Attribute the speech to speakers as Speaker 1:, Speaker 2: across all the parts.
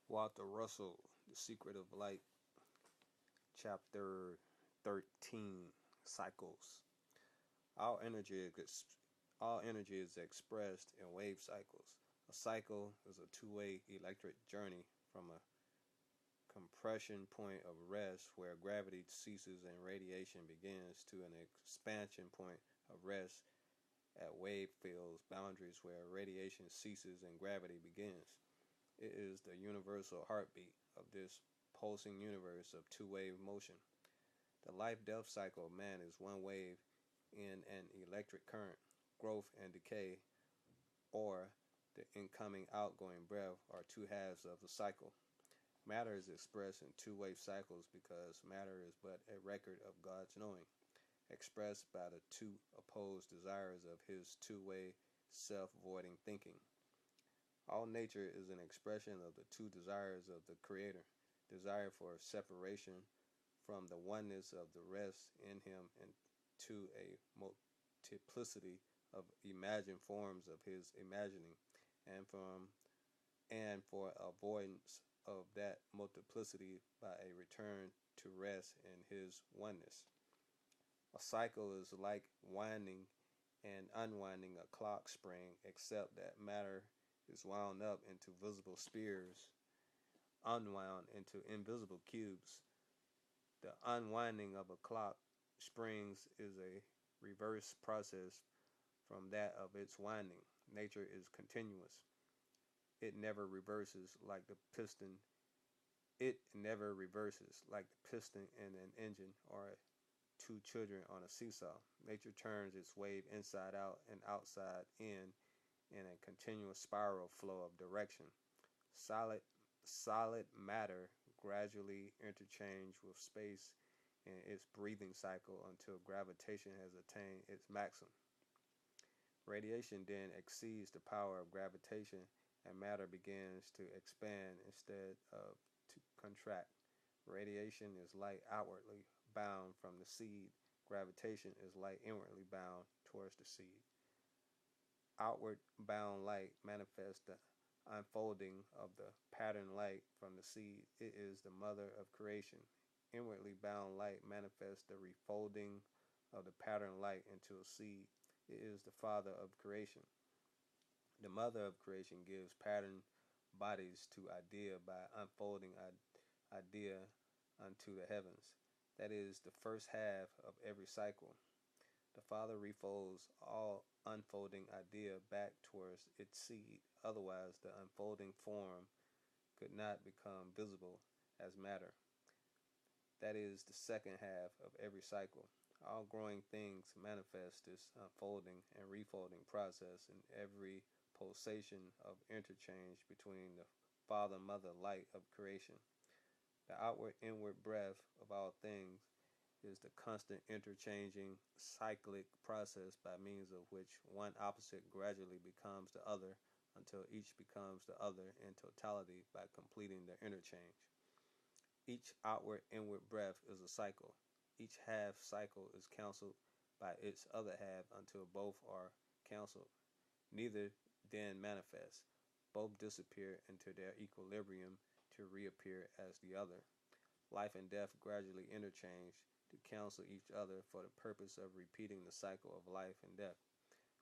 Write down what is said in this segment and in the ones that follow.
Speaker 1: Walter Russell, The Secret of Light, Chapter 13, Cycles. All energy is, all energy is expressed in wave cycles. A cycle is a two-way electric journey from a compression point of rest where gravity ceases and radiation begins to an expansion point of rest at wave fields boundaries where radiation ceases and gravity begins. It is the universal heartbeat of this pulsing universe of two-wave motion. The life-death cycle of man is one wave in an electric current. Growth and decay, or the incoming-outgoing breath, are two halves of the cycle. Matter is expressed in two-wave cycles because matter is but a record of God's knowing, expressed by the two opposed desires of his two-way self-voiding thinking. All nature is an expression of the two desires of the Creator, desire for separation from the oneness of the rest in him and to a multiplicity of imagined forms of his imagining, and for avoidance of that multiplicity by a return to rest in his oneness. A cycle is like winding and unwinding a clock spring, except that matter is wound up into visible spheres, unwound into invisible cubes. The unwinding of a clock springs is a reverse process from that of its winding. Nature is continuous. It never reverses like the piston. It never reverses like the piston in an engine or two children on a seesaw. Nature turns its wave inside out and outside in a continuous spiral flow of direction. Solid solid matter gradually interchanges with space in its breathing cycle until gravitation has attained its maximum. Radiation then exceeds the power of gravitation and matter begins to expand instead of to contract. Radiation is light outwardly bound from the seed. Gravitation is light inwardly bound towards the seed. Outward bound light manifests the unfolding of the pattern light from the seed. It is the mother of creation. Inwardly bound light manifests the refolding of the pattern light into a seed. It is the father of creation. The mother of creation gives pattern bodies to idea by unfolding idea unto the heavens. That is the first half of every cycle. The father refolds all unfolding idea back towards its seed. Otherwise, the unfolding form could not become visible as matter. That is the second half of every cycle. All growing things manifest this unfolding and refolding process in every pulsation of interchange between the father-mother light of creation. The outward-inward breath of all things is the constant interchanging cyclic process by means of which one opposite gradually becomes the other until each becomes the other in totality by completing their interchange. Each outward-inward breath is a cycle. Each half cycle is cancelled by its other half until both are cancelled. Neither then manifests. Both disappear into their equilibrium to reappear as the other. Life and death gradually interchange to cancel each other for the purpose of repeating the cycle of life and death.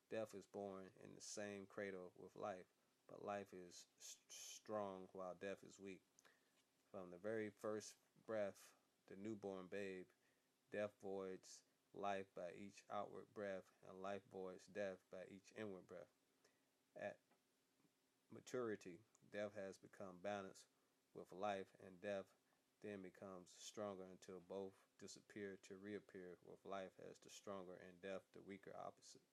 Speaker 1: Death is born in the same cradle with life, but life is strong while death is weak. From the very first breath, the newborn babe, death voids life by each outward breath, and life voids death by each inward breath. At maturity, death has become balanced with life, and death then becomes stronger until both disappear to reappear with life as the stronger and death the weaker opposite.